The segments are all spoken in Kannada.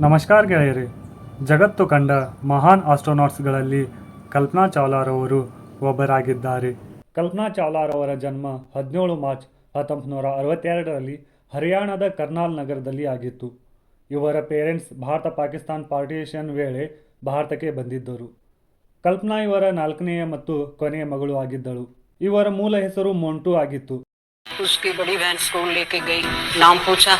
ನಮಸ್ಕಾರ ಗೆಳೆಯರೇ. ಜಗತ್ತು ಕಂಡ ಮಹಾನ್ ಆಸ್ಟ್ರೋನಾಟ್ಸ್ಗಳಲ್ಲಿ ಕಲ್ಪನಾ ಚಾವ್ಲಾರವರು ಒಬ್ಬರಾಗಿದ್ದಾರೆ. ಕಲ್ಪನಾ ಚಾವ್ಲಾರವರ ಜನ್ಮ 17 ಮಾರ್ಚ್ 1962ರಲ್ಲಿ ಹರಿಯಾಣದ ಕರ್ನಾಲ್ ನಗರದಲ್ಲಿ ಆಗಿತ್ತು. ಇವರ ಪೇರೆಂಟ್ಸ್ ಭಾರತ ಪಾಕಿಸ್ತಾನ್ ಪಾರ್ಟಿಷನ್ ವೇಳೆ ಭಾರತಕ್ಕೆ ಬಂದಿದ್ದರು. ಕಲ್ಪನಾ ಇವರ 4ನೇ ಮತ್ತು ಕೊನೆಯ ಮಗಳು ಆಗಿದ್ದಳು. ಇವರ ಮೂಲ ಹೆಸರು ಮೊಂಟು ಆಗಿತ್ತು. उसकी बड़ी बहन स्कूल लेके गई, नाम पूछा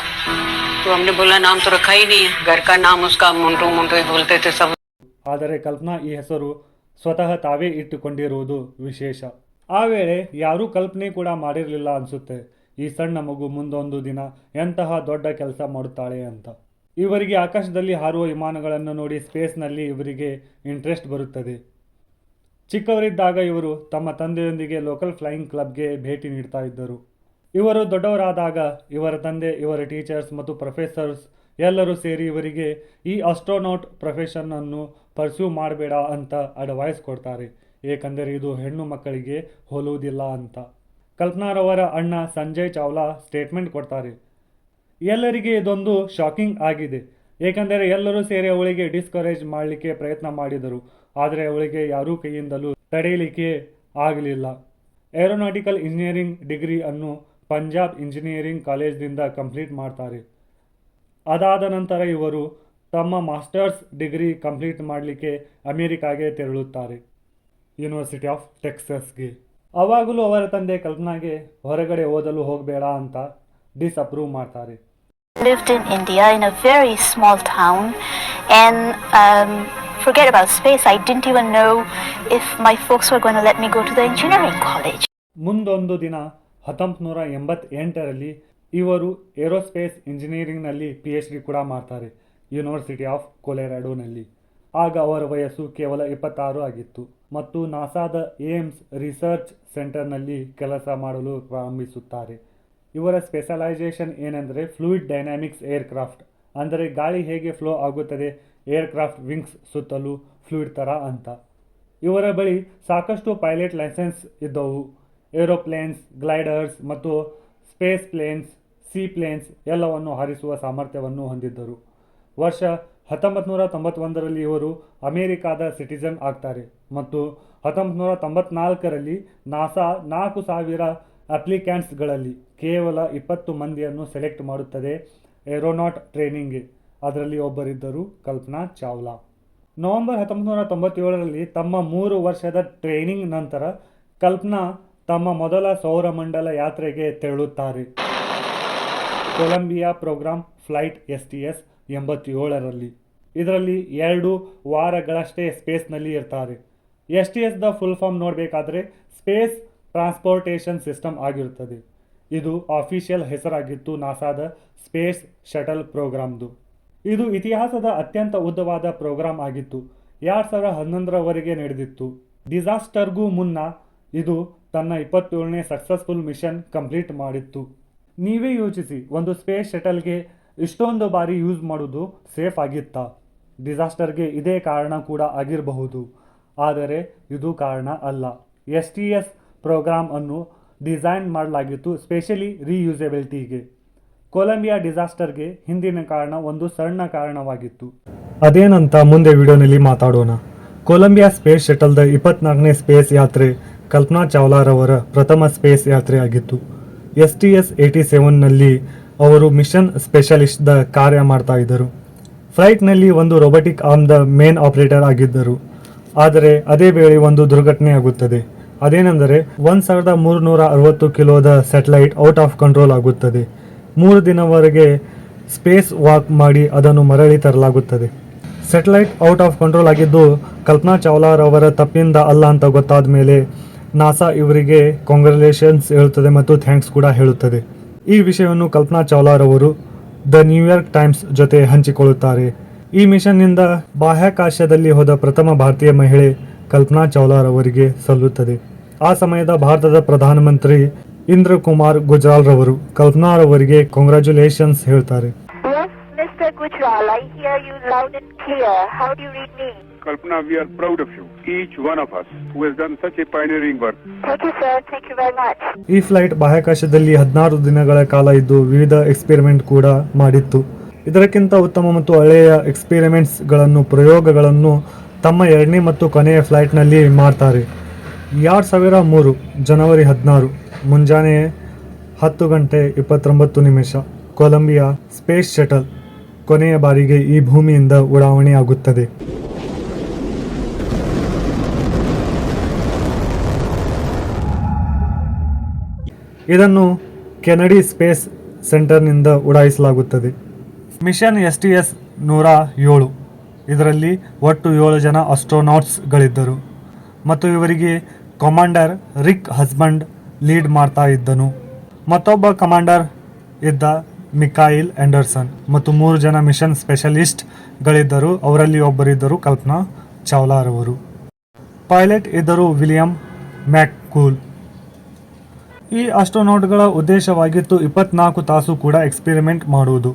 तो हमने बोला नाम तो रखा ही नहीं है, घर का नाम उसका मुंटू मुंटू ही बोलते थे सब. ಆದರೆ ಕಲ್ಪನಾ ಈ ಹೆಸರು ಸ್ವತಃ ತಾವೇ ಇಟ್ಟುಕೊಂಡಿರುವುದು ವಿಶೇಷ. ಆ ವೇಳೆ ಯಾರೂ ಕಲ್ಪನೆ ಕೂಡ ಮಾಡಿರಲಿಲ್ಲ ಅನಿಸುತ್ತೆ, ಈ ಸಣ್ಣ ಮಗು ಮುಂದೊಂದು ದಿನ ಎಂತಹ ದೊಡ್ಡ ಕೆಲಸ ಮಾಡುತ್ತಾಳೆ ಅಂತ. ಇವರಿಗೆ ಆಕಾಶದಲ್ಲಿ ಹಾರುವ ವಿಮಾನಗಳನ್ನು ನೋಡಿ ಸ್ಪೇಸ್ನಲ್ಲಿ ಇವರಿಗೆ ಇಂಟ್ರೆಸ್ಟ್ ಬರುತ್ತದೆ. ಚಿಕ್ಕವರಿದ್ದಾಗ ಇವರು ತಮ್ಮ ತಂದೆಯೊಂದಿಗೆ ಲೋಕಲ್ ಫ್ಲೈಯಿಂಗ್ ಕ್ಲಬ್ಗೆ ಭೇಟಿ ನೀಡ್ತಾ ಇದ್ದರು. ಇವರು ದೊಡ್ಡವರಾದಾಗ ಇವರ ತಂದೆ, ಇವರ ಟೀಚರ್ಸ್ ಮತ್ತು ಪ್ರೊಫೆಸರ್ಸ್ ಎಲ್ಲರೂ ಸೇರಿ ಇವರಿಗೆ ಈ ಆಸ್ಟ್ರೋನಾಟ್ ಪ್ರೊಫೆಷನನ್ನು ಪರ್ಸ್ಯೂ ಮಾಡಬೇಡ ಅಂತ ಅಡ್ವೈಸ್ ಕೊಡ್ತಾರೆ, ಏಕೆಂದರೆ ಇದು ಹೆಣ್ಣು ಮಕ್ಕಳಿಗೆ ಹೋಲುವುದಿಲ್ಲ ಅಂತ. ಕಲ್ಪನಾರವರ ಅಣ್ಣ ಸಂಜಯ್ ಚಾವ್ಲಾ ಸ್ಟೇಟ್ಮೆಂಟ್ ಕೊಡ್ತಾರೆ. ಎಲ್ಲರಿಗೆ ಇದೊಂದು ಶಾಕಿಂಗ್ ಆಗಿದೆ, ಏಕೆಂದರೆ ಎಲ್ಲರೂ ಸೇರಿ ಅವಳಿಗೆ ಡಿಸ್ಕರೇಜ್ ಮಾಡಲಿಕ್ಕೆ ಪ್ರಯತ್ನ ಮಾಡಿದರು, ಆದರೆ ಅವಳಿಗೆ ಯಾರೂ ಕೈಯಿಂದಲೂ ತಡೆಯಲಿಕ್ಕೆ ಆಗಲಿಲ್ಲ. ಏರೋನಾಟಿಕಲ್ ಇಂಜಿನಿಯರಿಂಗ್ ಡಿಗ್ರಿ ಅನ್ನು ಪಂಜಾಬ್ ಇಂಜಿನಿಯರಿಂಗ್ ಕಾಲೇಜ್ದಿಂದ ಕಂಪ್ಲೀಟ್ ಮಾಡ್ತಾರೆ. ಅದಾದ ನಂತರ ಇವರು ತಮ್ಮ ಮಾಸ್ಟರ್ಸ್ ಡಿಗ್ರಿ ಕಂಪ್ಲೀಟ್ ಮಾಡಲಿಕ್ಕೆ ಅಮೆರಿಕಾಗೆ ತೆರಳುತ್ತಾರೆ, ಯೂನಿವರ್ಸಿಟಿ ಆಫ್ ಟೆಕ್ಸಸ್ಗೆ. ಅವಾಗಲೂ ಅವರ ತಂದೆ ಕಲ್ಪನಾಗೆ ಹೊರಗಡೆ ಓದಲು ಹೋಗಬೇಡ ಅಂತ ಡಿಸ್ಅಪ್ರೂವ್ ಮಾಡ್ತಾರೆ. Lived in India in a very small town and forget about space. I didn't even know if my folks were going to let me go to the engineering college. ಮುಂದೊಂದು ದಿನ 1988ರಲ್ಲಿ ಇವರು ಏರೋಸ್ಪೇಸ್ ಇಂಜಿನಿಯರಿಂಗ್ನಲ್ಲಿ PhD ಕೂಡ ಮಾಡ್ತಾರೆ, ಯೂನಿವರ್ಸಿಟಿ ಆಫ್ ಕೊಲೆರಾಡೋನಲ್ಲಿ. ಆಗ ಅವರ ವಯಸ್ಸು ಕೇವಲ 26 ಆಗಿತ್ತು ಮತ್ತು ನಾಸಾದ ಏಮ್ಸ್ ರಿಸರ್ಚ್ ಸೆಂಟರ್ನಲ್ಲಿ ಕೆಲಸ ಮಾಡಲು ಪ್ರಾರಂಭಿಸುತ್ತಾರೆ. ಇವರ ಸ್ಪೆಷಲೈಸೇಷನ್ ಏನೆಂದರೆ ಫ್ಲೂಯಿಡ್ ಡೈನಾಮಿಕ್ಸ್ ಏರ್ಕ್ರಾಫ್ಟ್, ಅಂದರೆ ಗಾಳಿ ಹೇಗೆ ಫ್ಲೋ ಆಗುತ್ತದೆ ಏರ್ಕ್ರಾಫ್ಟ್ ವಿಂಗ್ಸ್ ಸುತ್ತಲೂ ಫ್ಲೂಯಿಡ್ ಥರ ಅಂತ. ಇವರ ಬಳಿ ಸಾಕಷ್ಟು ಪೈಲಟ್ ಲೈಸೆನ್ಸ್ ಇದ್ದವು. ಏರೋಪ್ಲೇನ್ಸ್, ಗ್ಲೈಡರ್ಸ್ ಮತ್ತು ಸ್ಪೇಸ್ ಪ್ಲೇನ್ಸ್, ಸೀ ಪ್ಲೇನ್ಸ್ ಎಲ್ಲವನ್ನು ಹಾರಿಸುವ ಸಾಮರ್ಥ್ಯವನ್ನು ಹೊಂದಿದ್ದರು. ವರ್ಷ 1991ರಲ್ಲಿ ಇವರು ಅಮೆರಿಕಾದ ಸಿಟಿಜನ್ ಆಗ್ತಾರೆ ಮತ್ತು 1994ರಲ್ಲಿ ನಾಸಾ 4000 ಅಪ್ಲಿಕ್ಯಾಂಟ್ಸ್ಗಳಲ್ಲಿ ಕೇವಲ 20 ಮಂದಿಯನ್ನು ಸೆಲೆಕ್ಟ್ ಮಾಡುತ್ತದೆ ಏರೋನಾಟ್ ಟ್ರೈನಿಂಗ್ಗೆ. ಅದರಲ್ಲಿ ಒಬ್ಬರಿದ್ದರು ಕಲ್ಪನಾ ಚಾವ್ಲಾ. ನವೆಂಬರ್ 1997ರಲ್ಲಿ ತಮ್ಮ 3 ವರ್ಷದ ಟ್ರೈನಿಂಗ್ ನಂತರ ಕಲ್ಪನಾ ತಮ್ಮ ಮೊದಲ ಸೌರಮಂಡಲ ಯಾತ್ರೆಗೆ ತೆರಳುತ್ತಾರೆ, ಕೊಲಂಬಿಯಾ ಪ್ರೋಗ್ರಾಮ್ ಫ್ಲೈಟ್ STS 87ರಲ್ಲಿ. ಇದರಲ್ಲಿ 2 ವಾರಗಳಷ್ಟೇ ಸ್ಪೇಸ್ನಲ್ಲಿ ಇರ್ತಾರೆ. STSದ ಫುಲ್ ಫಾರ್ಮ್ ನೋಡಬೇಕಾದ್ರೆ ಸ್ಪೇಸ್ ಟ್ರಾನ್ಸ್ಪೋರ್ಟೇಷನ್ ಸಿಸ್ಟಮ್ ಆಗಿರುತ್ತದೆ. ಇದು ಆಫಿಷಿಯಲ್ ಹೆಸರಾಗಿತ್ತು ನಾಸಾದ ಸ್ಪೇಸ್ ಶಟಲ್ ಪ್ರೋಗ್ರಾಮ್ದು. ಇದು ಇತಿಹಾಸದ ಅತ್ಯಂತ ಉದ್ದವಾದ ಪ್ರೋಗ್ರಾಮ್ ಆಗಿತ್ತು. 2011ರವರೆಗೆ ನಡೆದಿತ್ತು. ಡಿಸಾಸ್ಟರ್ಗೂ ಮುನ್ನ ಇದು ತನ್ನ 27ನೇ ಸಕ್ಸಸ್ಫುಲ್ ಮಿಷನ್ ಕಂಪ್ಲೀಟ್ ಮಾಡಿತ್ತು. ನೀವೇ ಯೋಚಿಸಿ, ಒಂದು ಸ್ಪೇಸ್ ಶಟಲ್ಗೆ ಇಷ್ಟೊಂದು ಬಾರಿ ಯೂಸ್ ಮಾಡೋದು ಸೇಫ್ ಆಗಿತ್ತಾ? ಡಿಸಾಸ್ಟರ್ಗೆ ಇದೇ ಕಾರಣ ಕೂಡ ಆಗಿರಬಹುದು, ಆದರೆ ಇದು ಕಾರಣ ಅಲ್ಲ. STS ಪ್ರೋಗ್ರಾಮ್ ಅನ್ನು ಡಿಸೈನ್ ಮಾಡಲಾಗಿತ್ತು ಸ್ಪೆಷಲಿ ರೀಯೂಸಬಿಲಿಟಿಗೆ. ಕೊಲಂಬಿಯಾ ಡಿಸಾಸ್ಟರ್ಗೆ ಹಿಂದಿನ ಕಾರಣ ಒಂದು ಸಣ್ಣ ಕಾರಣವಾಗಿತ್ತು. ಅದೇನಂತ ಮುಂದೆ ವಿಡಿಯೋನಲ್ಲಿ ಮಾತಾಡೋಣ. ಕೊಲಂಬಿಯಾ ಸ್ಪೇಸ್ ಶಟಲ್ದ 24ನೇ ಸ್ಪೇಸ್ ಯಾತ್ರೆ ಕಲ್ಪನಾ ಚಾವ್ಲಾರವರ ಪ್ರಥಮ ಸ್ಪೇಸ್ ಯಾತ್ರೆ ಆಗಿತ್ತು. STS 87ನಲ್ಲಿ ಅವರು ಮಿಷನ್ ಸ್ಪೆಷಲಿಸ್ಟ್ದ ಕಾರ್ಯ ಮಾಡ್ತಾ ಇದ್ದರು. ಫ್ಲೈಟ್ನಲ್ಲಿ ಒಂದು ರೋಬೋಟಿಕ್ ಆರ್ಮ್ದ ಮೇನ್ ಆಪರೇಟರ್ ಆಗಿದ್ದರು. ಆದರೆ ಅದೇ ವೇಳೆ ಒಂದು ದುರ್ಘಟನೆ ಆಗುತ್ತದೆ. ಅದೇನೆಂದರೆ 1360 ಕಿಲೋದ ಸ್ಯಾಟಲೈಟ್ ಔಟ್ ಆಫ್ ಕಂಟ್ರೋಲ್ ಆಗುತ್ತದೆ. 3 ದಿನವರೆಗೆ ಸ್ಪೇಸ್ ವಾಕ್ ಮಾಡಿ ಅದನ್ನು ಮರಳಿ ತರಲಾಗುತ್ತದೆ. ಸ್ಯಾಟಲೈಟ್ ಔಟ್ ಆಫ್ ಕಂಟ್ರೋಲ್ ಆಗಿದ್ದು ಕಲ್ಪನಾ ಚಾವ್ಲಾರವರ ತಪ್ಪಿಂದ ಅಲ್ಲ ಅಂತ ಗೊತ್ತಾದ ಮೇಲೆ ನಾಸಾ ಇವರಿಗೆ ಕಾಂಗ್ರ್ಯಾಚುಲೇಷನ್ಸ್ ಹೇಳುತ್ತದೆ ಮತ್ತು ಥ್ಯಾಂಕ್ಸ್ ಕೂಡ ಹೇಳುತ್ತದೆ. ಈ ವಿಷಯವನ್ನು ಕಲ್ಪನಾ ಚಾವ್ಲಾರವರು ದ ನ್ಯೂಯಾರ್ಕ್ ಟೈಮ್ಸ್ ಜೊತೆ ಹಂಚಿಕೊಳ್ಳುತ್ತಾರೆ. ಈ ಮಿಷನ್ನಿಂದ ಬಾಹ್ಯಾಕಾಶದಲ್ಲಿ ಹೋದ ಪ್ರಥಮ ಭಾರತೀಯ ಮಹಿಳೆ ಕಲ್ಪನಾ ಚಾವ್ಲಾರವರಿಗೆ ಸಲ್ಲುತ್ತದೆ. ಆ ಸಮಯದ ಭಾರತದ ಪ್ರಧಾನಮಂತ್ರಿ ಇಂದ್ರ ಕುಮಾರ್ ಗುಜ್ರಾಲ್ ರವರು ಕಲ್ಪನಾರವರಿಗೆ ಕಾಂಗ್ರ್ಯಾಚುಲೇಷನ್ಸ್ ಹೇಳ್ತಾರೆ. Mr. Gujral, I hear you loud and clear. How do you read me? Kalpana, we are proud of you, each one of us who has done such a pioneering work. Thank you, sir. Thank you very much. ಈ ಫ್ಲೈಟ್ ಬಾಹ್ಯಾಕಾಶದಲ್ಲಿ 16 ದಿನಗಳ ಕಾಲ ಇದ್ದು ವಿವಿಧ ಎಕ್ಸ್ಪೆರಿಮೆಂಟ್ ಕೂಡ ಮಾಡಿತ್ತು. ಇದಕ್ಕಿಂತ ಉತ್ತಮ ಮತ್ತು ಹಳೆಯ ಎಕ್ಸ್ಪೆರಿಮೆಂಟ್ಸ್ಗಳನ್ನು ಪ್ರಯೋಗಗಳನ್ನು ತಮ್ಮ 2ನೇ ಮತ್ತು ಕೊನೆಯ ಫ್ಲೈಟ್ನಲ್ಲಿ ಮಾಡ್ತಾರೆ. 2003 ಜನವರಿ 16 ಮುಂಜಾನೆ 10:29 ಕೊಲಂಬಿಯಾ ಸ್ಪೇಸ್ ಶಟಲ್ ಕೊನೆಯ ಬಾರಿಗೆ ಈ ಭೂಮಿಯಿಂದ ಉಡಾವಣೆಯಾಗುತ್ತದೆ. ಇದನ್ನು ಕೆನಡಿ ಸ್ಪೇಸ್ ಸೆಂಟರ್ನಿಂದ ಉಡಾಯಿಸಲಾಗುತ್ತದೆ. ಮಿಷನ್ STS 107 ಇದರಲ್ಲಿ ಒಟ್ಟು 7 ಜನ ಆಸ್ಟ್ರೋನಾಟ್ಸ್ಗಳಿದ್ದರು ಮತ್ತು ಇವರಿಗೆ ಕಮಾಂಡರ್ ರಿಕ್ ಹಸ್ಬಂಡ್ ಲೀಡ್ ಮಾಡ್ತಾ ಇದ್ದನು. ಮತ್ತೊಬ್ಬ ಕಮಾಂಡರ್ ಇದ್ದ ಮಿಕಾಯಿಲ್ ಆಂಡರ್ಸನ್ ಮತ್ತು 3 ಜನ ಮಿಷನ್ ಸ್ಪೆಷಲಿಸ್ಟ್ಗಳಿದ್ದರು. ಅವರಲ್ಲಿ ಒಬ್ಬರಿದ್ದರು ಕಲ್ಪನಾ ಚಾವ್ಲಾರವರು. ಪೈಲಟ್ ಇದ್ದರು ವಿಲಿಯಂ ಮ್ಯಾಕ್ಕೂಲ್. ಈ ಆಸ್ಟ್ರೋನಾಟ್ಗಳ ಉದ್ದೇಶವಾಗಿತ್ತು 24 ತಾಸು ಕೂಡ ಎಕ್ಸ್ಪೆರಿಮೆಂಟ್ ಮಾಡುವುದು.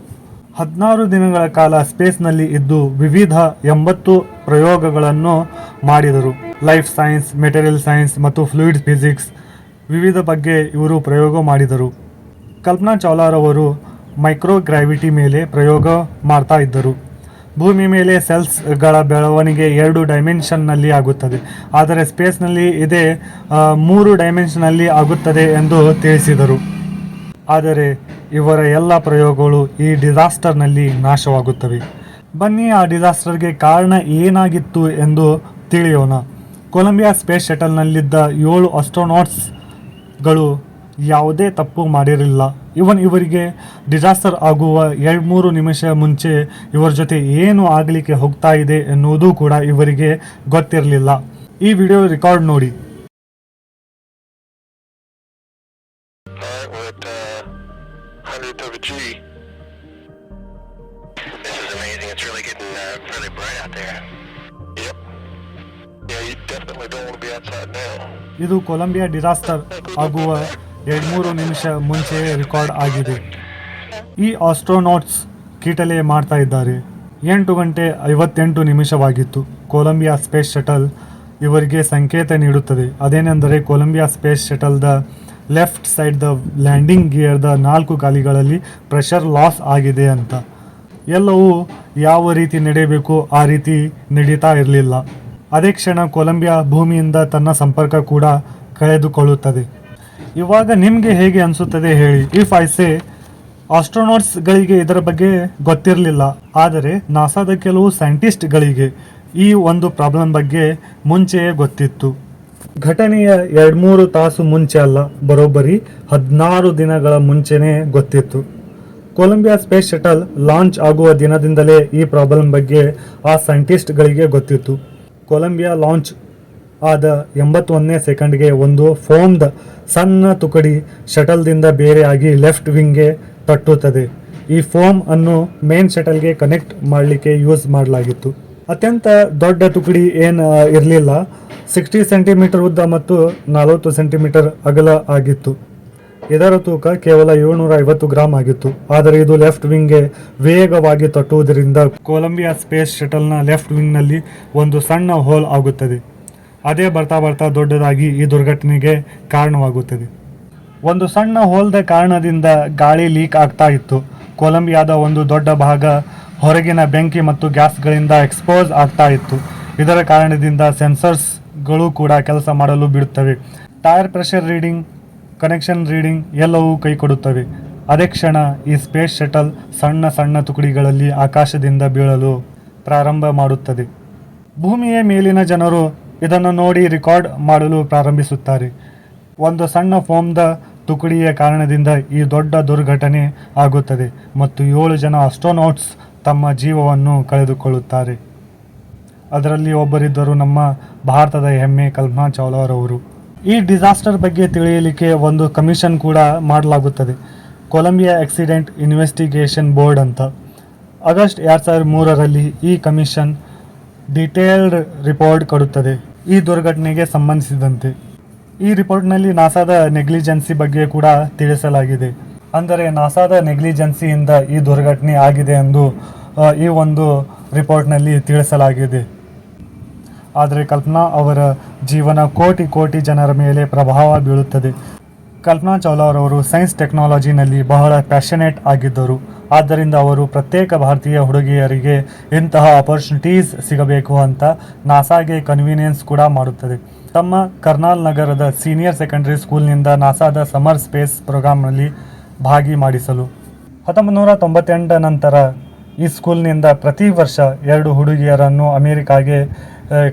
16 ದಿನಗಳ ಕಾಲ ಸ್ಪೇಸ್ನಲ್ಲಿ ಇದ್ದು ವಿವಿಧ 80 ಪ್ರಯೋಗಗಳನ್ನು ಮಾಡಿದರು. ಲೈಫ್ ಸೈನ್ಸ್, ಮೆಟೀರಿಯಲ್ ಸೈನ್ಸ್ ಮತ್ತು ಫ್ಲೂಯಿಡ್ ಫಿಸಿಕ್ಸ್ ವಿವಿಧ ಬಗ್ಗೆ ಇವರು ಪ್ರಯೋಗ ಮಾಡಿದರು. ಕಲ್ಪನಾ ಚಾವ್ಲಾರವರು ಮೈಕ್ರೋಗ್ರಾವಿಟಿ ಮೇಲೆ ಪ್ರಯೋಗ ಮಾಡ್ತಾ ಇದ್ದರು. ಭೂಮಿ ಮೇಲೆ ಸೆಲ್ಸ್ಗಳ ಬೆಳವಣಿಗೆ 2 ಡೈಮೆನ್ಷನ್ನಲ್ಲಿ ಆಗುತ್ತದೆ, ಆದರೆ ಸ್ಪೇಸ್ನಲ್ಲಿ ಇದೇ 3 ಡೈಮೆನ್ಷನ್ನಲ್ಲಿ ಆಗುತ್ತದೆ ಎಂದು ತಿಳಿಸಿದರು. ಆದರೆ ಇವರ ಎಲ್ಲ ಪ್ರಯೋಗಗಳು ಈ ಡಿಸಾಸ್ಟರ್ನಲ್ಲಿ ನಾಶವಾಗುತ್ತವೆ. ಬನ್ನಿ ಆ ಡಿಸಾಸ್ಟರ್ಗೆ ಕಾರಣ ಏನಾಗಿತ್ತು ಎಂದು ತಿಳಿಯೋಣ. ಕೊಲಂಬಿಯಾ ಸ್ಪೇಸ್ ಶಟಲ್ನಲ್ಲಿದ್ದ 7 ಆಸ್ಟ್ರೋನಾಟ್ಸ್ಗಳು ಯಾವುದೇ ತಪ್ಪು ಮಾಡಿರಲಿಲ್ಲ. ಇವರಿಗೆ ಡಿಸಾಸ್ಟರ್ ಆಗುವ 2-3 ನಿಮಿಷ ಮುಂಚೆ ಇವರ ಜೊತೆ ಏನು ಆಗಲಿಕ್ಕೆ ಹೋಗ್ತಾ ಇದೆ ಎನ್ನುವುದು ಕೂಡ ಇವರಿಗೆ ಗೊತ್ತಿರಲಿಲ್ಲ. ಈ ವಿಡಿಯೋ ರೆಕಾರ್ಡ್ ನೋಡಿ. ಇದು ಕೊಲಂಬಿಯಾ ಡಿಸಾಸ್ಟರ್ ಆಗುವ 2-3 ನಿಮಿಷ ಮುಂಚೆಯೇ ರೆಕಾರ್ಡ್ ಆಗಿದೆ. ಈ ಆಸ್ಟ್ರೋನಾಟ್ಸ್ ಕೀಟಲೆ ಮಾಡ್ತಾ ಇದ್ದಾರೆ. 8:58 ಕೊಲಂಬಿಯಾ ಸ್ಪೇಸ್ ಶಟಲ್ ಇವರಿಗೆ ಸಂಕೇತ ನೀಡುತ್ತದೆ. ಅದೇನೆಂದರೆ ಕೊಲಂಬಿಯಾ ಸ್ಪೇಸ್ ಶಟಲ್ದ ಲೆಫ್ಟ್ ಸೈಡ್ ದ ಲ್ಯಾಂಡಿಂಗ್ ಗಿಯರ್ದ 4 ಗಾಲಿಗಳಲ್ಲಿ ಪ್ರೆಷರ್ ಲಾಸ್ ಆಗಿದೆ ಅಂತ. ಎಲ್ಲವೂ ಯಾವ ರೀತಿ ನಡೆಯಬೇಕು ಆ ರೀತಿ ನಡೀತಾ ಇರಲಿಲ್ಲ. ಅದೇ ಕ್ಷಣ ಕೊಲಂಬಿಯಾ ಭೂಮಿಯಿಂದ ತನ್ನ ಸಂಪರ್ಕ ಕೂಡ ಕಳೆದುಕೊಳ್ಳುತ್ತದೆ. ಇವಾಗ ನಿಮಗೆ ಹೇಗೆ ಅನಿಸುತ್ತದೆ ಹೇಳಿ. ಇಫ್ ಐ ಸೇ ಆಸ್ಟ್ರೋನಾಟ್ಸ್ಗಳಿಗೆ ಇದರ ಬಗ್ಗೆ ಗೊತ್ತಿರಲಿಲ್ಲ, ಆದರೆ ನಾಸಾದ ಕೆಲವು ಸೈಂಟಿಸ್ಟ್ಗಳಿಗೆ ಈ ಒಂದು ಪ್ರಾಬ್ಲಮ್ ಬಗ್ಗೆ ಮುಂಚೆಯೇ ಗೊತ್ತಿತ್ತು. ಘಟನೆಯ 2-3 ತಾಸು ಮುಂಚೆ ಅಲ್ಲ, ಬರೋಬ್ಬರಿ 16 ದಿನಗಳ ಮುಂಚೆನೇ ಗೊತ್ತಿತ್ತು. ಕೊಲಂಬಿಯಾ ಸ್ಪೇಸ್ ಶಟಲ್ ಲಾಂಚ್ ಆಗುವ ದಿನದಿಂದಲೇ ಈ ಪ್ರಾಬ್ಲಮ್ ಬಗ್ಗೆ ಆ ಸೈಂಟಿಸ್ಟ್ಗಳಿಗೆ ಗೊತ್ತಿತ್ತು. ಕೊಲಂಬಿಯಾ ಲಾಂಚ್ ಆದ 81ನೇ ಸೆಕೆಂಡ್ಗೆ ಒಂದು ಫೋಮ್ದ ಸಣ್ಣ ತುಕಡಿ ಶಟಲ್ದಿಂದ ಬೇರೆಯಾಗಿ ಲೆಫ್ಟ್ ವಿಂಗ್ಗೆ ತಟ್ಟುತ್ತದೆ. ಈ ಫೋಮ್ ಅನ್ನು ಮೇನ್ ಶಟಲ್ಗೆ ಕನೆಕ್ಟ್ ಮಾಡಲಿಕ್ಕೆ ಯೂಸ್ ಮಾಡಲಾಗಿತ್ತು. ಅತ್ಯಂತ ದೊಡ್ಡ ತುಕಡಿ ಏನು ಇರಲಿಲ್ಲ. 60 ಸೆಂಟಿಮೀಟರ್ ಉದ್ದ ಮತ್ತು 40 ಸೆಂಟಿಮೀಟರ್ ಅಗಲ ಆಗಿತ್ತು. ಇದರ ತೂಕ ಕೇವಲ 750 ಗ್ರಾಮ್ ಆಗಿತ್ತು. ಆದರೆ ಇದು ಲೆಫ್ಟ್ ವಿಂಗ್ಗೆ ವೇಗವಾಗಿ ತಟ್ಟುವುದರಿಂದ ಕೊಲಂಬಿಯಾ ಸ್ಪೇಸ್ ಶಟಲ್ನ ಲೆಫ್ಟ್ ವಿಂಗ್ನಲ್ಲಿ ಒಂದು ಸಣ್ಣ ಹೋಲ್ ಆಗುತ್ತದೆ. ಅದೇ ಬರ್ತಾ ಬರ್ತಾ ದೊಡ್ಡದಾಗಿ ಈ ದುರ್ಘಟನೆಗೆ ಕಾರಣವಾಗುತ್ತದೆ. ಒಂದು ಸಣ್ಣ ಹೋಲ್ದ ಕಾರಣದಿಂದ ಗಾಳಿ ಲೀಕ್ ಆಗ್ತಾ ಇತ್ತು. ಕೊಲಂಬಿಯಾದ ಒಂದು ದೊಡ್ಡ ಭಾಗ ಹೊರಗಿನ ಬೆಂಕಿ ಮತ್ತು ಗ್ಯಾಸ್ಗಳಿಂದ ಎಕ್ಸ್ಪೋಸ್ ಆಗ್ತಾ ಇತ್ತು. ಇದರ ಕಾರಣದಿಂದ ಸೆನ್ಸರ್ಸ್ಗಳು ಕೂಡ ಕೆಲಸ ಮಾಡಲು ಬಿಡುತ್ತವೆ. Tyre pressure reading, connection reading ಎಲ್ಲವೂ ಕೈ ಕೊಡುತ್ತವೆ. ಅದೇ ಕ್ಷಣ ಈ ಸ್ಪೇಸ್ ಶಟಲ್ ಸಣ್ಣ ಸಣ್ಣ ತುಕಡಿಗಳಲ್ಲಿ ಆಕಾಶದಿಂದ ಬೀಳಲು ಪ್ರಾರಂಭ ಮಾಡುತ್ತದೆ. ಭೂಮಿಯ ಮೇಲಿನ ಜನರು ಇದನ್ನು ನೋಡಿ ರೆಕಾರ್ಡ್ ಮಾಡಲು ಪ್ರಾರಂಭಿಸುತ್ತಾರೆ. ಒಂದು ಸಣ್ಣ ಫೋಮ್ದ ತುಕಡಿಯ ಕಾರಣದಿಂದ ಈ ದೊಡ್ಡ ದುರ್ಘಟನೆ ಆಗುತ್ತದೆ ಮತ್ತು 7 ಜನ ಆಸ್ಟ್ರೋನಾಟ್ಸ್ ತಮ್ಮ ಜೀವವನ್ನು ಕಳೆದುಕೊಳ್ಳುತ್ತಾರೆ. ಅದರಲ್ಲಿ ಒಬ್ಬರಿದ್ದರು ನಮ್ಮ ಭಾರತದ ಹೆಮ್ಮೆ ಕಲ್ಪನಾ ಚಾವ್ಲಾರವರು. ಈ ಡಿಸಾಸ್ಟರ್ ಬಗ್ಗೆ ತಿಳಿಯಲಿಕ್ಕೆ ಒಂದು ಕಮಿಷನ್ ಕೂಡ ಮಾಡಲಾಗುತ್ತದೆ, ಕೊಲಂಬಿಯಾ ಆಕ್ಸಿಡೆಂಟ್ ಇನ್ವೆಸ್ಟಿಗೇಷನ್ ಬೋರ್ಡ್ ಅಂತ. ಆಗಸ್ಟ್ 2003ರಲ್ಲಿ ಈ ಕಮಿಷನ್ ಡೀಟೇಲ್ಡ್ ರಿಪೋರ್ಟ್ ಕೊಡುತ್ತದೆ ಈ ದುರ್ಘಟನೆಗೆ ಸಂಬಂಧಿಸಿದಂತೆ. ಈ ರಿಪೋರ್ಟ್ನಲ್ಲಿ ನಾಸಾದ ನೆಗ್ಲಿಜೆನ್ಸಿ ಬಗ್ಗೆ ಕೂಡ ತಿಳಿಸಲಾಗಿದೆ. ಅಂದರೆ ನಾಸಾದ ನೆಗ್ಲಿಜೆನ್ಸಿಯಿಂದ ಈ ದುರ್ಘಟನೆ ಆಗಿದೆ ಎಂದು ಈ ಒಂದು ರಿಪೋರ್ಟ್ನಲ್ಲಿ ತಿಳಿಸಲಾಗಿದೆ. ಆದರೆ ಕಲ್ಪನಾ ಅವರ ಜೀವನ ಕೋಟಿ ಕೋಟಿ ಜನರ ಮೇಲೆ ಪ್ರಭಾವ ಬೀಳುತ್ತದೆ. ಕಲ್ಪನಾ ಚಾವ್ಲಾರವರು ಸೈನ್ಸ್ ಟೆಕ್ನಾಲಜಿನಲ್ಲಿ ಬಹಳ ಪ್ಯಾಷನೇಟ್ ಆಗಿದ್ದರು. ಆದ್ದರಿಂದ ಅವರು ಪ್ರತ್ಯೇಕ ಭಾರತೀಯ ಹುಡುಗಿಯರಿಗೆ ಇಂತಹ ಅಪರ್ಚುನಿಟೀಸ್ ಸಿಗಬೇಕು ಅಂತ ನಾಸಾಗೆ ಕನ್ವೀನಿಯನ್ಸ್ ಕೂಡ ಮಾಡುತ್ತದೆ. ತಮ್ಮ ಕರ್ನಾಲ್ ನಗರದ ಸೀನಿಯರ್ ಸೆಕೆಂಡರಿ ಸ್ಕೂಲ್ನಿಂದ ನಾಸಾದ ಸಮರ್ ಸ್ಪೇಸ್ ಪ್ರೋಗ್ರಾಂನಲ್ಲಿ ಭಾಗಿ ಮಾಡಿಸಲು 1998 ನಂತರ ಈ ಸ್ಕೂಲ್ನಿಂದ ಪ್ರತಿ ವರ್ಷ 2 ಹುಡುಗಿಯರನ್ನು ಅಮೆರಿಕಾಗೆ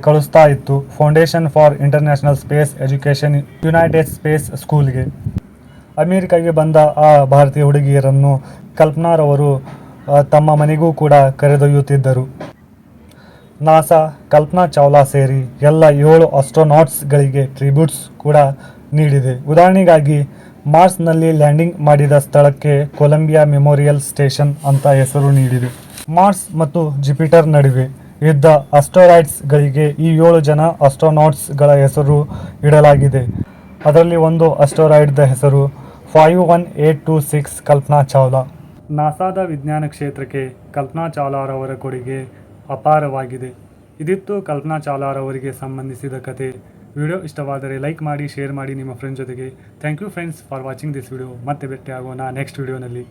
ಕಳಿಸ್ತಾ ಇತ್ತು foundation for international space education United space ಸ್ಕೂಲ್ಗೆ. ಅಮೆರಿಕಾಗೆ ಬಂದ ಆ ಭಾರತೀಯ ಹುಡುಗಿಯರನ್ನು ಕಲ್ಪನಾರವರು ತಮ್ಮ ಮನೆಗೂ ಕೂಡ ಕರೆದೊಯ್ಯುತ್ತಿದ್ದರು. ನಾಸಾ ಕಲ್ಪನಾ ಚಾವ್ಲಾ ಸೇರಿ ಎಲ್ಲ 7 ಆಸ್ಟ್ರೋನಾಟ್ಸ್ಗಳಿಗೆ ಟ್ರಿಬ್ಯೂಟ್ಸ್ ಕೂಡ ನೀಡಿದೆ. ಉದಾಹರಣೆಗಾಗಿ ಮಾರ್ಸ್ನಲ್ಲಿ ಲ್ಯಾಂಡಿಂಗ್ ಮಾಡಿದ ಸ್ಥಳಕ್ಕೆ ಕೊಲಂಬಿಯಾ ಮೆಮೋರಿಯಲ್ ಸ್ಟೇಷನ್ ಅಂತ ಹೆಸರು ನೀಡಿದೆ. ಮಾರ್ಸ್ ಮತ್ತು ಜುಪಿಟರ್ ನಡುವೆ ಇದ್ದ ಅಸ್ಟರಾಯ್ಡ್ಸ್ಗಳಿಗೆ ಈ 7 ಜನ ಆಸ್ಟ್ರೋನಾಟ್ಸ್ಗಳ ಹೆಸರು ಇಡಲಾಗಿದೆ. ಅದರಲ್ಲಿ ಒಂದು ಅಸ್ಟರಾಯ್ಡ್ದ ಹೆಸರು 51826 ಕಲ್ಪನಾ ಚಾವ್ಲಾ. ನಾಸಾದ ವಿಜ್ಞಾನ ಕ್ಷೇತ್ರಕ್ಕೆ ಕಲ್ಪನಾ ಚಾವ್ಲಾರವರ ಕೊಡುಗೆ ಅಪಾರವಾಗಿದೆ. ಇದಿತ್ತು ಕಲ್ಪನಾ ಚಾವ್ಲಾರವರಿಗೆ ಸಂಬಂಧಿಸಿದ ಕತೆ. ವಿಡಿಯೋ ಇಷ್ಟವಾದರೆ ಲೈಕ್ ಮಾಡಿ, ಶೇರ್ ಮಾಡಿ ನಿಮ್ಮ ಫ್ರೆಂಡ್ಸ್ ಜೊತೆಗೆ. Thank you friends for watching this video. ಮತ್ತೆ ಭೇಟಿಯಾಗೋಣ ನೆಕ್ಸ್ಟ್ ವಿಡಿಯೋನಲ್ಲಿ.